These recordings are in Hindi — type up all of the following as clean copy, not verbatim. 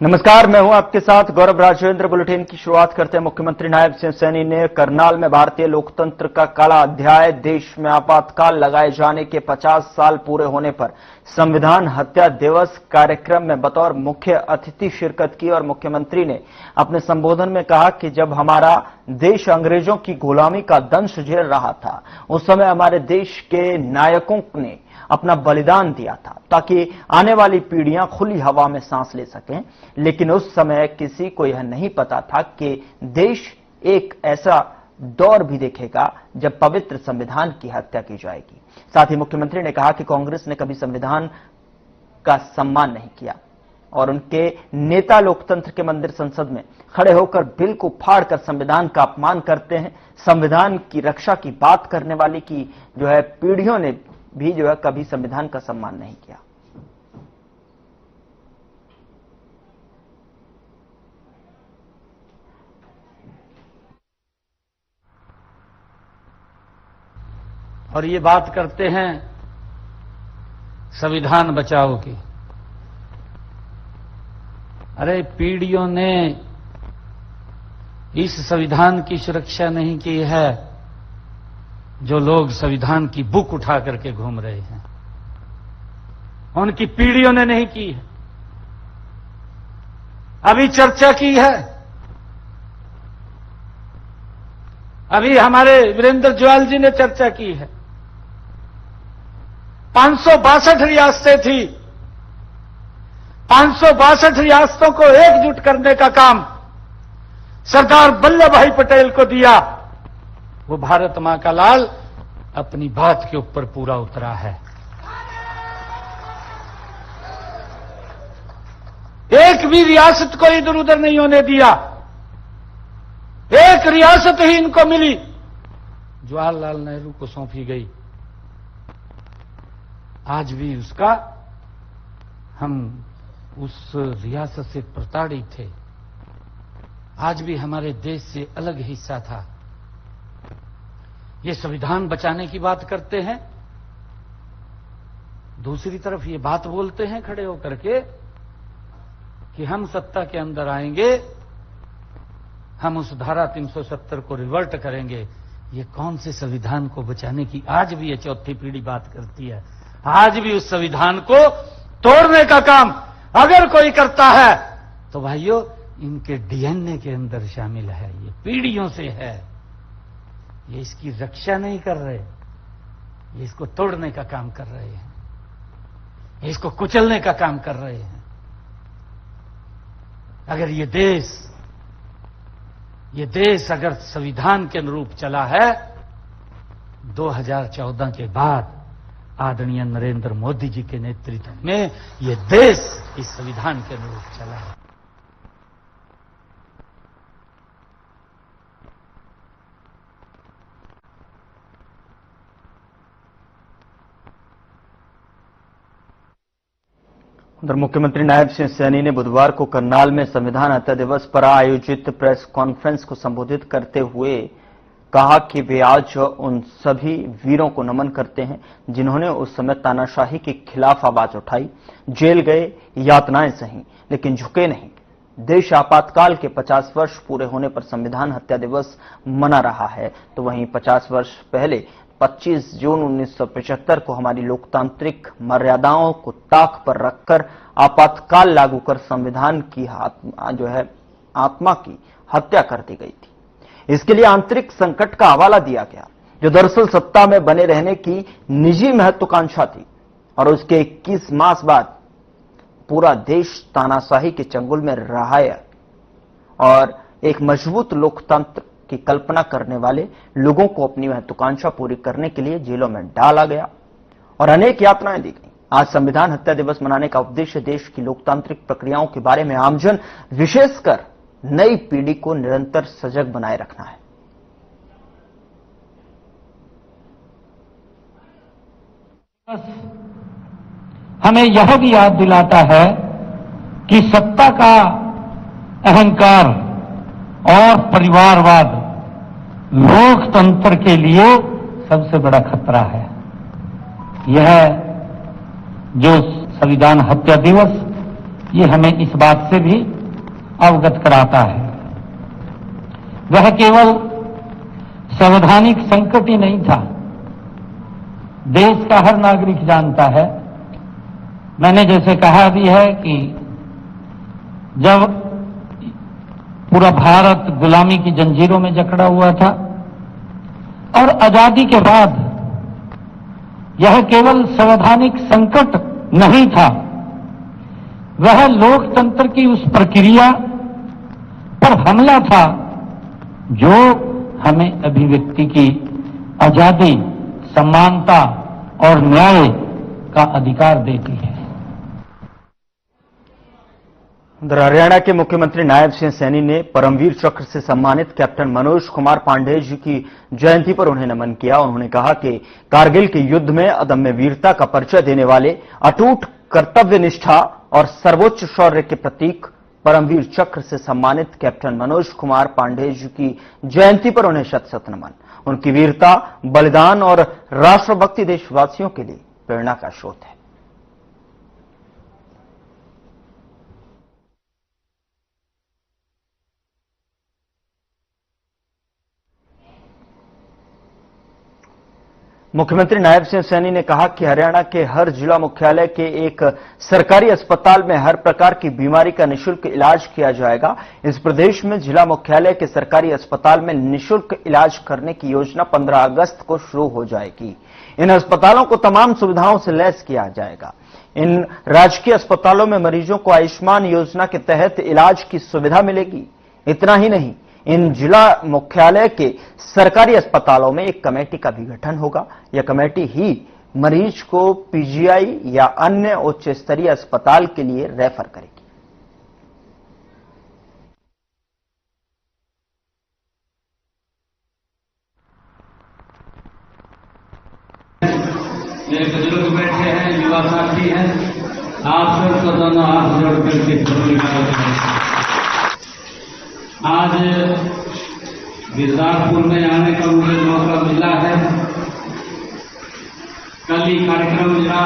नमस्कार, मैं हूं आपके साथ गौरव राजेंद्र। बुलेटिन की शुरुआत करते हैं। मुख्यमंत्री नायब सिंह सैनी ने करनाल में भारतीय लोकतंत्र का काला अध्याय, देश में आपातकाल लगाए जाने के 50 साल पूरे होने पर संविधान हत्या दिवस कार्यक्रम में बतौर मुख्य अतिथि शिरकत की और मुख्यमंत्री ने अपने संबोधन में कहा कि जब हमारा देश अंग्रेजों की गुलामी का दंश झेल रहा था, उस समय हमारे देश के नायकों ने अपना बलिदान दिया था ताकि आने वाली पीढ़ियां खुली हवा में सांस ले सकें। लेकिन उस समय किसी को यह नहीं पता था कि देश एक ऐसा दौर भी देखेगा जब पवित्र संविधान की हत्या की जाएगी। साथ ही मुख्यमंत्री ने कहा कि कांग्रेस ने कभी संविधान का सम्मान नहीं किया और उनके नेता लोकतंत्र के मंदिर संसद में खड़े होकर बिल को फाड़कर संविधान का अपमान करते हैं। संविधान की रक्षा की बात करने वाली की पीढ़ियों ने भी कभी संविधान का सम्मान नहीं किया। और ये बात करते हैं संविधान बचाओ की। अरे पीढ़ियों ने इस संविधान की सुरक्षा नहीं की है जो लोग संविधान की बुक उठा करके घूम रहे हैं, उनकी पीढ़ियों ने नहीं की है। अभी चर्चा की है, अभी हमारे वीरेंद्र ज्वाल जी ने चर्चा की है। 562 रियासतें थी, 562 रियासतों को एकजुट करने का काम सरदार वल्लभ भाई पटेल को दिया। वो भारत मां का लाल अपनी बात के ऊपर पूरा उतरा है। एक भी रियासत को इधर उधर नहीं होने दिया। एक रियासत ही इनको मिली, जवाहरलाल नेहरू को सौंपी गई। आज भी उसका हम उस रियासत से प्रताड़ित थे। आज भी हमारे देश से अलग हिस्सा था। ये संविधान बचाने की बात करते हैं, दूसरी तरफ ये बात बोलते हैं खड़े होकर के कि हम सत्ता के अंदर आएंगे, हम उस धारा 370 को रिवर्ट करेंगे। ये कौन से संविधान को बचाने की आज भी ये चौथी पीढ़ी बात करती है। आज भी उस संविधान को तोड़ने का काम अगर कोई करता है तो भाइयों इनके डीएनए के अंदर शामिल है, ये पीढ़ियों से है। ये इसकी रक्षा नहीं कर रहे, ये इसको तोड़ने का काम कर रहे हैं, ये इसको कुचलने का काम कर रहे हैं। अगर ये देश अगर संविधान के अनुरूप चला है, 2014 के बाद आदरणीय नरेंद्र मोदी जी के नेतृत्व में ये देश इस संविधान के अनुरूप चला है। उधर मुख्यमंत्री नायब सिंह सैनी ने बुधवार को करनाल में संविधान हत्या दिवस पर आयोजित प्रेस कॉन्फ्रेंस को संबोधित करते हुए कहा कि वे आज उन सभी वीरों को नमन करते हैं जिन्होंने उस समय तानाशाही के खिलाफ आवाज उठाई, जेल गए, यातनाएं सही, लेकिन झुके नहीं। देश आपातकाल के 50 वर्ष पूरे होने पर संविधान हत्या दिवस मना रहा है, तो वहीं 50 वर्ष पहले 25 जून 1975 को हमारी लोकतांत्रिक मर्यादाओं को ताक पर रखकर आपातकाल लागू कर संविधान की आत्मा की हत्या कर दी गई थी। इसके लिए आंतरिक संकट का हवाला दिया गया, जो दरअसल सत्ता में बने रहने की निजी महत्वाकांक्षा थी। और उसके 21 मास बाद पूरा देश तानाशाही के चंगुल में रहा है और एक मजबूत लोकतंत्र की कल्पना करने वाले लोगों को अपनी महत्वाकांक्षा पूरी करने के लिए जेलों में डाला गया और अनेक यातनाएं दी गई। आज संविधान हत्या दिवस मनाने का उद्देश्य देश की लोकतांत्रिक प्रक्रियाओं के बारे में आमजन, विशेषकर नई पीढ़ी को निरंतर सजग बनाए रखना है। हमें यह भी याद दिलाता है कि सत्ता का अहंकार और परिवारवाद लोकतंत्र के लिए सबसे बड़ा खतरा है। यह जो संविधान हत्या दिवस ये हमें इस बात से भी अवगत कराता है। वह केवल संवैधानिक संकट ही नहीं था, देश का हर नागरिक जानता है। मैंने जैसे कहा भी है कि जब पूरा भारत गुलामी की जंजीरों में जकड़ा हुआ था और आजादी के बाद यह केवल संवैधानिक संकट नहीं था, वह लोकतंत्र की उस प्रक्रिया पर हमला था जो हमें अभिव्यक्ति की आजादी, समानता और न्याय का अधिकार देती है। उधर हरियाणा के मुख्यमंत्री नायब सिंह सैनी ने परमवीर चक्र से सम्मानित कैप्टन मनोज कुमार पांडेय जी की जयंती पर उन्हें नमन किया। उन्होंने कहा कि कारगिल के युद्ध में अदम्य वीरता का परिचय देने वाले, अटूट कर्तव्य निष्ठा और सर्वोच्च शौर्य के प्रतीक परमवीर चक्र से सम्मानित कैप्टन मनोज कुमार पांडेय जी की जयंती पर उन्हें शत शत नमन। उनकी वीरता, बलिदान और राष्ट्रभक्ति देशवासियों के लिए प्रेरणा का स्रोत है। मुख्यमंत्री नायब सिंह सैनी ने कहा कि हरियाणा के हर जिला मुख्यालय के एक सरकारी अस्पताल में हर प्रकार की बीमारी का निःशुल्क इलाज किया जाएगा। इस प्रदेश में जिला मुख्यालय के सरकारी अस्पताल में निःशुल्क इलाज करने की योजना 15 अगस्त को शुरू हो जाएगी। इन अस्पतालों को तमाम सुविधाओं से लैस किया जाएगा। इन राजकीय अस्पतालों में मरीजों को आयुष्मान योजना के तहत इलाज की सुविधा मिलेगी। इतना ही नहीं, इन जिला मुख्यालय के सरकारी अस्पतालों में एक कमेटी का भी गठन होगा। यह कमेटी ही मरीज को पीजीआई या अन्य उच्च स्तरीय अस्पताल के लिए रेफर करेगी। मेरे बुजुर्ग बैठे हैं, युवा साथी हैं, आप सबको दोनों हाथ जोड़ करके आज गिरदारपुर में आने का मुझे मौका मिला है। कल ही कार्यक्रम मेरा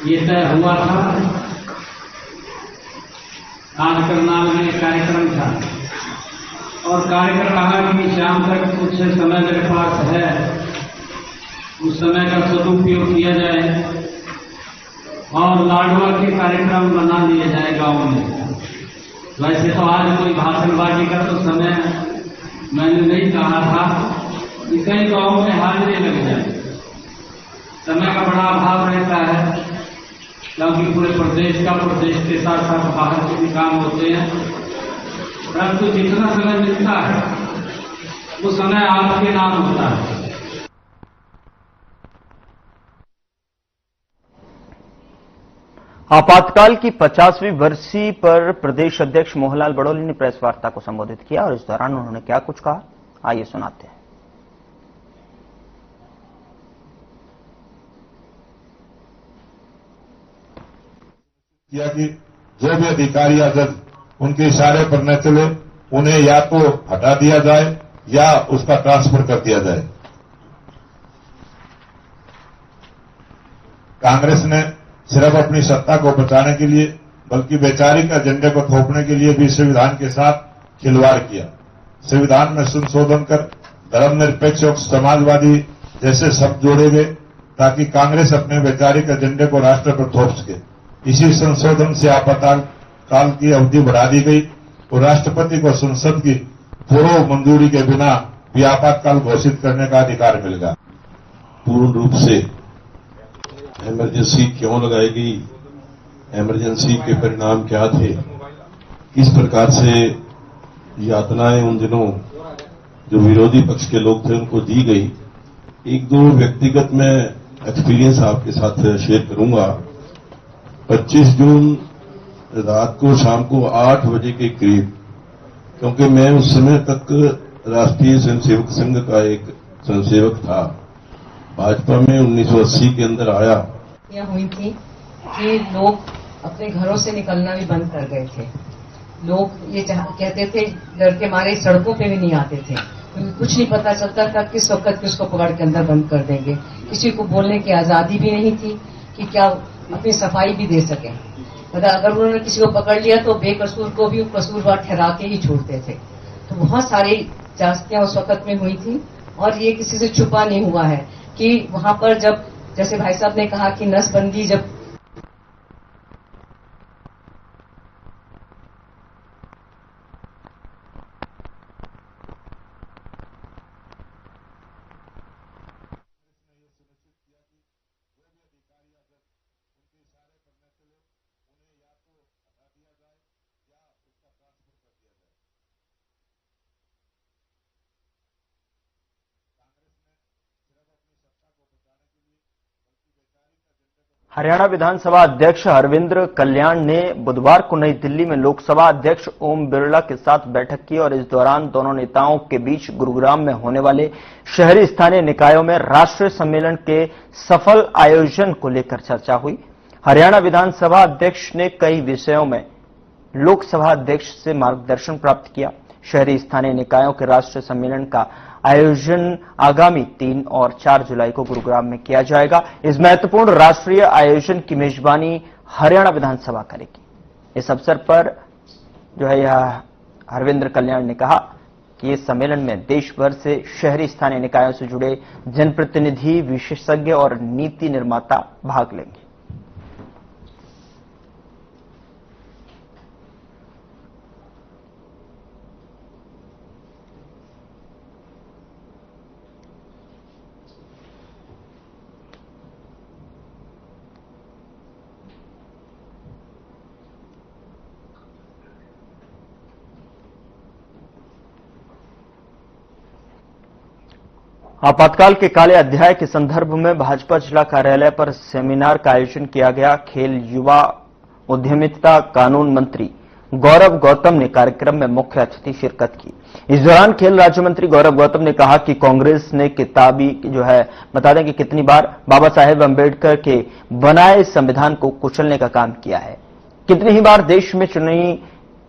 ये तय हुआ था, आज करनाल में कार्यक्रम था और कार्यक्रम कहा कि शाम तक कुछ समय मेरे पास है, उस समय का सदुपयोग किया जाए और लाडवा के कार्यक्रम बना लिए जाए गांव में। वैसे तो आज कोई भाषणबाजी का तो समय मैंने नहीं कहा था कि कई गांवों में हाजिरी लग जाए। समय का बड़ा अभाव रहता है क्योंकि पूरे प्रदेश के साथ साथ बाहर के भी काम होते हैं, परंतु जितना समय मिलता है वो समय आपके नाम होता है। आपातकाल की 50वीं बरसी पर प्रदेश अध्यक्ष मोहनलाल बड़ोली ने प्रेस वार्ता को संबोधित किया और इस दौरान उन्होंने क्या कुछ कहा, आइए सुनाते हैं। किया कि जो भी अधिकारी या जज उनके इशारे पर न चले, उन्हें या तो हटा दिया जाए या उसका ट्रांसफर कर दिया जाए। कांग्रेस ने सिर्फ अपनी सत्ता को बचाने के लिए बल्कि वैचारिक एजेंडे को थोपने के लिए भी संविधान के साथ खिलवाड़ किया। संविधान में संशोधन कर धर्मनिरपेक्ष और समाजवादी जैसे शब्द जोड़े गए ताकि कांग्रेस अपने वैचारिक एजेंडे को राष्ट्र पर थोप सके। इसी संशोधन से आपातकाल की अवधि बढ़ा दी गई और राष्ट्रपति को संसद की पूर्व मंजूरी के बिना भी आपातकाल घोषित करने का अधिकार मिल गया। पूर्ण रूप से इमरजेंसी क्यों लगाई गई, इमरजेंसी के परिणाम क्या थे, किस प्रकार से यातनाएं उन दिनों जो विरोधी पक्ष के लोग थे उनको दी गई, एक दो व्यक्तिगत मैं एक्सपीरियंस आपके साथ शेयर करूंगा। 25 जून रात को शाम को 8 बजे के करीब, क्योंकि मैं उस समय तक राष्ट्रीय स्वयंसेवक संघ का एक स्वयंसेवक था, भाजपा में 1980 के अंदर आया। यह हुई थी कि लोग अपने घरों से निकलना भी बंद कर गए थे। लोग ये कहते थे, डर के मारे सड़कों पे भी नहीं आते थे क्योंकि कुछ नहीं पता चलता था किस वक्त किसको पकड़ के अंदर बंद कर देंगे। किसी को बोलने की आजादी भी नहीं थी कि क्या अपनी सफाई भी दे सके। अगर उन्होंने किसी को पकड़ लिया तो बेकसूर को भी कसूरवार ठहरा के ही छोड़ते थे। तो बहुत सारी जांचियां उस वक्त में हुई थी और ये किसी से छुपा नहीं हुआ है कि वहां पर जब, जैसे भाई साहब ने कहा कि नसबंदी जब हरियाणा विधानसभा अध्यक्ष हरविंद्र कल्याण ने बुधवार को नई दिल्ली में लोकसभा अध्यक्ष ओम बिरला के साथ बैठक की और इस दौरान दोनों नेताओं के बीच गुरुग्राम में होने वाले शहरी स्थानीय निकायों में राष्ट्रीय सम्मेलन के सफल आयोजन को लेकर चर्चा हुई। हरियाणा विधानसभा अध्यक्ष ने कई विषयों में लोकसभा अध्यक्ष से मार्गदर्शन प्राप्त किया। शहरी स्थानीय निकायों के राष्ट्रीय सम्मेलन का आयोजन आगामी 3 और 4 जुलाई को गुरुग्राम में किया जाएगा। इस महत्वपूर्ण राष्ट्रीय आयोजन की मेजबानी हरियाणा विधानसभा करेगी। इस अवसर पर हरविंद्र कल्याण ने कहा कि इस सम्मेलन में देश भर से शहरी स्थानीय निकायों से जुड़े जनप्रतिनिधि, विशेषज्ञ और नीति निर्माता भाग लेंगे। आपातकाल के काले अध्याय के संदर्भ में भाजपा जिला कार्यालय पर सेमिनार का आयोजन किया गया। खेल, युवा, उद्यमिता, कानून मंत्री गौरव गौतम ने कार्यक्रम में मुख्य अतिथि शिरकत की। इस दौरान खेल राज्य मंत्री गौरव गौतम ने कहा कि कांग्रेस ने किताबी बता दें कि कितनी बार बाबा साहेब अंबेडकर के बनाए संविधान को कुचलने का काम किया है, कितनी ही बार देश में चुनी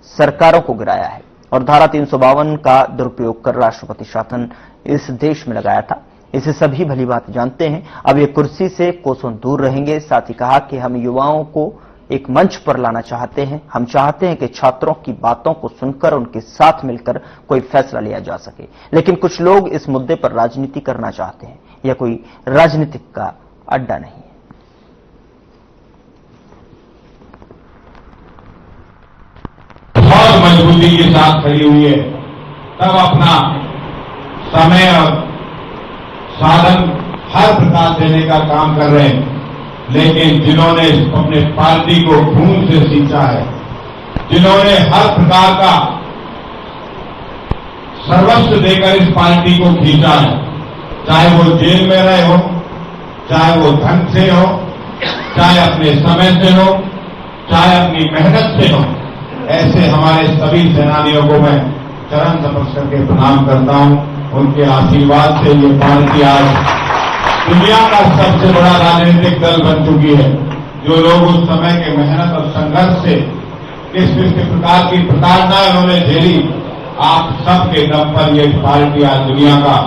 सरकारों को गिराया है और धारा 352 का दुरुपयोग कर राष्ट्रपति शासन इस देश में लगाया था। इसे सभी भली बात जानते हैं। अब ये कुर्सी से कोसों दूर रहेंगे। साथ ही कहा कि हम युवाओं को एक मंच पर लाना चाहते हैं। हम चाहते हैं कि छात्रों की बातों को सुनकर उनके साथ मिलकर कोई फैसला लिया जा सके, लेकिन कुछ लोग इस मुद्दे पर राजनीति करना चाहते हैं। यह कोई राजनीतिक का अड्डा नहीं है। बहुत मजबूती के साथ खड़ी हुई है, तब अपना समय और साधन हर प्रकार देने का काम कर रहे हैं। लेकिन जिन्होंने अपने पार्टी को खून से सींचा है, जिन्होंने हर प्रकार का सर्वस्व देकर इस पार्टी को खींचा है, चाहे वो जेल में रहे हो, चाहे वो धन से हो, चाहे अपने समय से हो, चाहे अपनी मेहनत से हो, ऐसे हमारे सभी सेनानियों को मैं चरण स्पर्श करके प्रणाम करता हूं। उनके आशीर्वाद से ये पार्टी आज दुनिया का सबसे बड़ा राजनीतिक दल बन चुकी है। जो लोग उस समय के मेहनत और संघर्ष से किस प्रकार की प्रताड़नाएं उन्होंने झेली, आप सबके दम पर ये पार्टी आज दुनिया का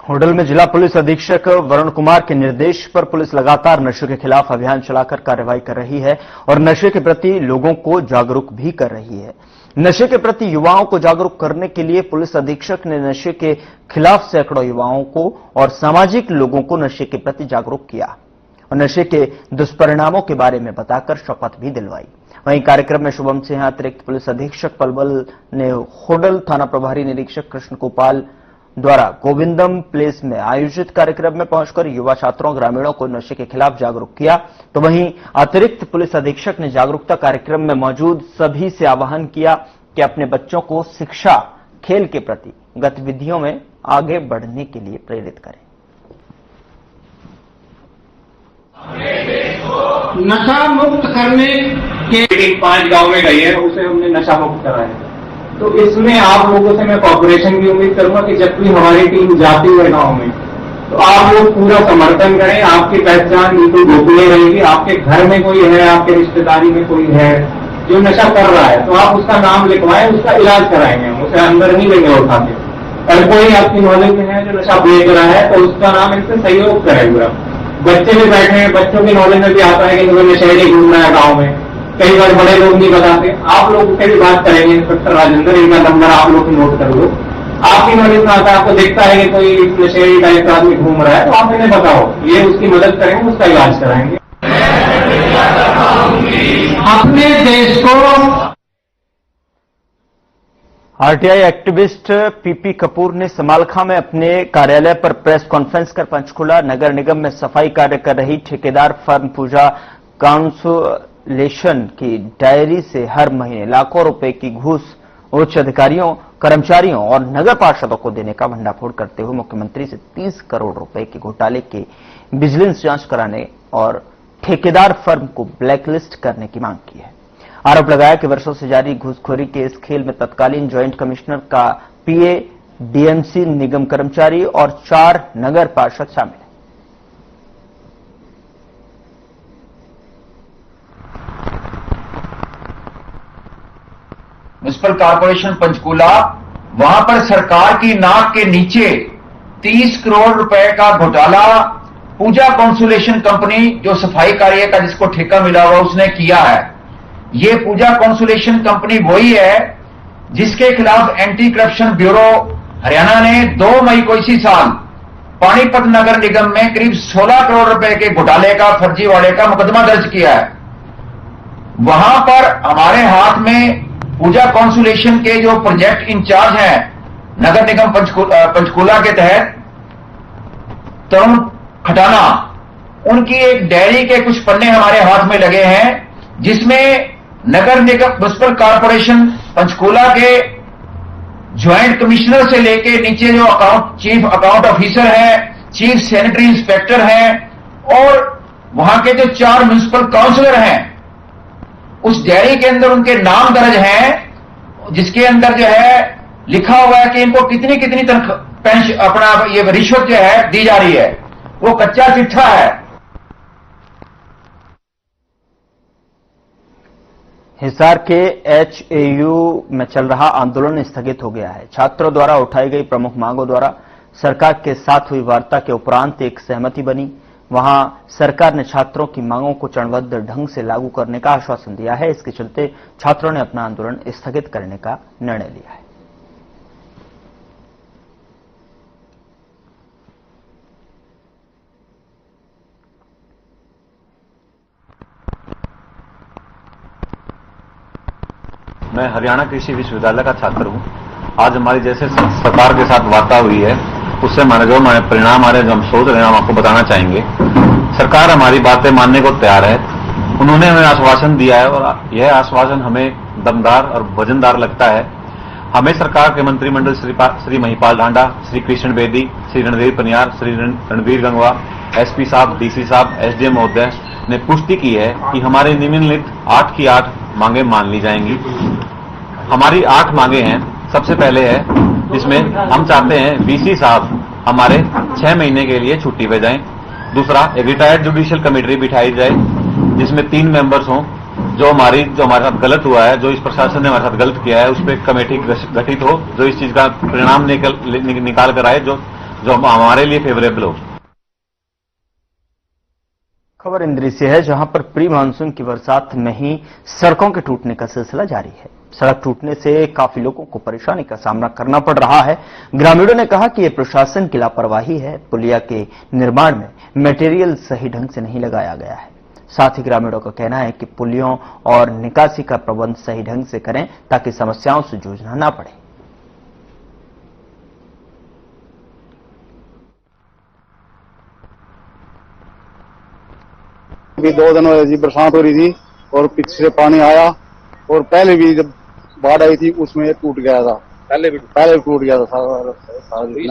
होडल में जिला पुलिस अधीक्षक वरुण कुमार के निर्देश पर पुलिस लगातार नशे के खिलाफ अभियान चलाकर कार्रवाई कर रही है और नशे के प्रति लोगों को जागरूक भी कर रही है। नशे के प्रति युवाओं को जागरूक करने के लिए पुलिस अधीक्षक ने नशे के खिलाफ सैकड़ों युवाओं को और सामाजिक लोगों को नशे के प्रति जागरूक किया और नशे के दुष्परिणामों के बारे में बताकर शपथ भी दिलवाई। वहीं कार्यक्रम में शुभम सिंह, अतिरिक्त पुलिस अधीक्षक पलवल ने होडल थाना प्रभारी निरीक्षक कृष्ण गोपाल द्वारा गोविंदम प्लेस में आयोजित कार्यक्रम में पहुंचकर युवा छात्रों, ग्रामीणों को नशे के खिलाफ जागरूक किया। तो वहीं अतिरिक्त पुलिस अधीक्षक ने जागरूकता कार्यक्रम में मौजूद सभी से आह्वान किया कि अपने बच्चों को शिक्षा, खेल के प्रति गतिविधियों में आगे बढ़ने के लिए प्रेरित करें। नशा मुक्त करने के 5 गांव में गई है, उसे हमने नशा मुक्त कराया। तो इसमें आप लोगों से मैं कॉर्पोरेशन की उम्मीद करूंगा कि जब भी हमारी टीम जाती है गांव में, तो आप लोग पूरा समर्थन करें। आपकी पहचान बिल्कुल गोपनीय रहेगी। आपके घर में कोई है, आपके रिश्तेदारी में कोई है जो नशा कर रहा है, तो आप उसका नाम लिखवाएं, उसका इलाज कराएंगे, हम उसे अंदर नहीं लेंगे उठा के। और कोई आपकी नॉलेज में है जो नशा बेच रहा है, तो उसका नाम इनसे सहयोग करेंगे। बच्चे भी बैठे हैं, बच्चों की नॉलेज में भी आता है कि तुम्हें नशहरी घूमना है गाँव में। कई बार बड़े लोग नहीं बताते, आप लोग से भी बात करेंगे इंस्पेक्टर राजेंद्र, इनका नंबर आप लोग नोट कर लो। आपकी नॉलेज में आता है, आपको दिखता है कि कोई नशेड़ी टाइप का आदमी घूम रहा है, तो आप इन्हें बताओ, ये उसकी मदद करेंगे, उसका इलाज कराएंगे। अपने देश को आरटीआई एक्टिविस्ट पीपी कपूर ने समालखा में अपने कार्यालय पर प्रेस कॉन्फ्रेंस कर पंचकुला नगर निगम में सफाई कार्य कर रही ठेकेदार फर्म पूजा काउंसुलेशन की डायरी से हर महीने लाखों रुपए की घूस उच्च अधिकारियों, कर्मचारियों और नगर पार्षदों को देने का भंडाफोड़ करते हुए मुख्यमंत्री से 30 करोड़ रुपए के घोटाले की विजिलेंस जांच कराने और ठेकेदार फर्म को ब्लैकलिस्ट करने की मांग की है। आरोप लगाया कि वर्षों से जारी घूसखोरी के इस खेल में तत्कालीन ज्वाइंट कमिश्नर का पीए, डीएमसी निगम कर्मचारी और 4 नगर पार्षद शामिल हैं। म्युनिसिपल कॉर्पोरेशन पंचकूला, वहां पर सरकार की नाक के नीचे 30 करोड़ रुपए का घोटाला पूजा कॉन्सुलेशन कंपनी जो सफाई कार्य का जिसको ठेका मिला हुआ उसने किया है। ये पूजा कॉन्सुलेशन कंपनी वही है जिसके खिलाफ एंटी करप्शन ब्यूरो हरियाणा ने 2 मई को इसी साल पानीपत नगर निगम में करीब 16 करोड़ रुपए के घोटाले का, फर्जीवाड़े का मुकदमा दर्ज किया है। वहां पर हमारे हाथ में पूजा कॉन्सुलेशन के जो प्रोजेक्ट इंचार्ज हैं नगर निगम पंचकूला के तहत तरुण खटाना, उनकी एक डायरी के कुछ पन्ने हमारे हाथ में लगे हैं जिसमें नगर निगम म्युनिसिपल कॉर्पोरेशन पंचकूला के ज्वाइंट कमिश्नर से लेके नीचे जो चीफ अकाउंट ऑफिसर है, चीफ सैनिटरी इंस्पेक्टर हैं और वहां के जो 4 म्युनिसिपल काउंसिलर हैं, उस डायरी के अंदर उनके नाम दर्ज हैं जिसके अंदर जो है लिखा हुआ है कि इनको कितनी कितनी पेंशन अपना ये रिश्वत जो है दी जा रही है। वो कच्चा चिट्ठा है। हिसार के एचएयू में चल रहा आंदोलन स्थगित हो गया है। छात्रों द्वारा उठाई गई प्रमुख मांगों द्वारा सरकार के साथ हुई वार्ता के उपरांत एक सहमति बनी। वहां सरकार ने छात्रों की मांगों को चरणबद्ध ढंग से लागू करने का आश्वासन दिया है। इसके चलते छात्रों ने अपना आंदोलन स्थगित करने का निर्णय लिया है। मैं हरियाणा कृषि विश्वविद्यालय का छात्र हूं। आज हमारी जैसे सरकार के साथ वार्ता हुई है उससे हमारे जो परिणाम आ रहे हैं, जो हम सोच रहे हैं, हम आपको बताना चाहेंगे। सरकार हमारी बातें मानने को तैयार है। उन्होंने हमें आश्वासन दिया है और यह आश्वासन हमें दमदार और वजनदार लगता है। हमें सरकार के मंत्रिमंडल श्री महिपाल ढांडा, श्री कृष्ण बेदी, श्री रणधीर पनियार, श्री रणवीर गंगवा, एसपी साहब, डीसी साहब, एसडीएम महोदय ने पुष्टि की है कि हमारे निम्नलिखित 8 की 8 मांगे मान ली जाएंगी। हमारी 8 मांगे हैं। सबसे पहले है जिसमें हम चाहते हैं वीसी साहब हमारे 6 महीने के लिए छुट्टी पे जाएं। दूसरा, एक रिटायर्ड जुडिशियल कमेटी बिठाई जाए जिसमें 3 मेंबर्स हों। जो हमारे साथ गलत हुआ है, जो इस प्रशासन ने हमारे साथ गलत किया है, उस पर कमेटी गठित हो जो इस चीज का परिणाम निकाल कर आए जो हमारे लिए फेवरेबल हो। खबर इंद्री से है, जहां पर प्री मानसून की बरसात में ही सड़कों के टूटने का सिलसिला जारी है। सड़क टूटने से काफी लोगों को परेशानी का सामना करना पड़ रहा है। ग्रामीणों ने कहा कि यह प्रशासन की लापरवाही है। पुलिया के निर्माण में मटेरियल सही ढंग से नहीं लगाया गया है। साथ ही ग्रामीणों का कहना है कि पुलियों और निकासी का प्रबंध सही ढंग से करें ताकि समस्याओं से जूझना न पड़े। अभी 2 दिन हुए जी बरसात हो रही थी और पीछे से पानी आया और पहले भी जब बाढ़ आई थी उसमें टूट गया था। पहले भी टूट गया था सारा।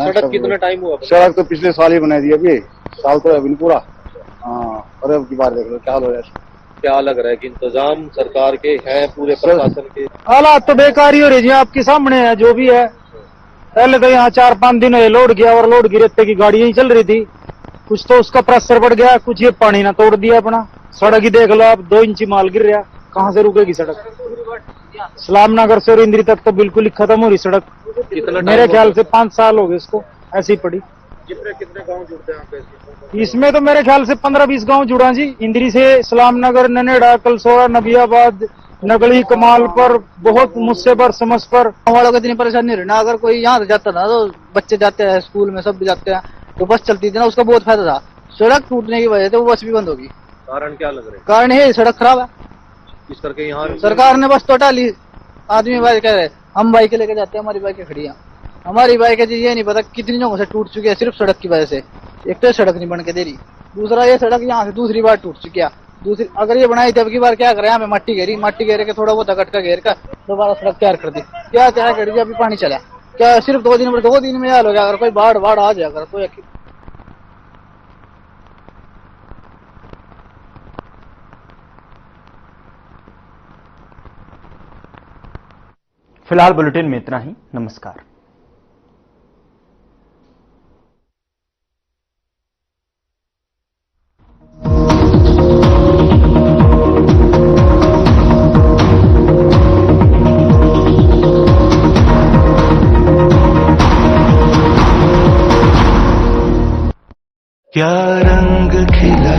सड़क कितना टाइम हुआ? सड़क तो पिछले साल ही बना दी, अभी साल तो अभी पूरा। हाँ, और अब की बात देख लो क्या हो रहा है। क्या लग रहा है कि इंतजाम सरकार के हैं, पूरे प्रशासन के? हालात तो बेकार ही हो रही है, आपके सामने है जो भी है। पहले तो यहाँ 4-5 दिन लोड किया और लोड की रेते की गाड़ियां ही चल रही थी। कुछ तो उसका प्रेशर बढ़ गया, कुछ ये पानी ना तोड़ दिया अपना। सड़क ही देख लो आप, 2 इंची माल गिर रहा। कहाँ से रुकेगी सड़क? सलाम नगर से और इंद्री तक तो बिल्कुल ही खत्म हो रही सड़क। मेरे ख्याल से 5 साल हो गए इसको ऐसी पड़ी। जिसमें कितने गांव जुड़ते हैं आपके? इसमें तो मेरे ख्याल से 15-20 गांव जुड़ा जी। इंद्री से सलाम नगर, ननेड़ा, कलसोड़ा, नबियाबाद, नगली, कमालपुर, बहुत मुस्सेबर, समसपुर। गाँव वालों को इतनी परेशानी नहीं रही ना। अगर कोई यहाँ से जाता था तो बच्चे जाते हैं स्कूल में, सब जाते हैं, तो बस चलती थी ना, उसका बहुत फायदा था। सड़क टूटने की वजह से वो बस भी बंद होगी। कारण क्या लग रहा है? कारण है सड़क खराब है, इस करके यहाँ सरकार ने बस तो टाली। आदमी भाई कह रहे हम बाइक लेके जाते हैं, हमारी बाइकें खड़ी हैं। हमारी बाइक है जी, ये नहीं पता कितनी जगहों से टूट चुकी है सिर्फ सड़क की वजह से। एक तो सड़क नहीं बन के दे रही, दूसरा ये सड़क यहाँ से दूसरी बार टूट चुकी है। दूसरी अगर ये बनाई थी, अब की बार क्या करे, यहाँ पे मट्टी घेरी, मट्टी घेर के थोड़ा बहुत गटका घेर कर दोबारा सड़क तैयार कर दी। क्या तैयार कर दी? अभी पानी चला क्या? सिर्फ 2 दिन में हाल हो गया। अगर कोई बाढ़ आ जाए, अगर कोई फिलहाल बुलेटिन में इतना ही। नमस्कार। क्या रंग खिला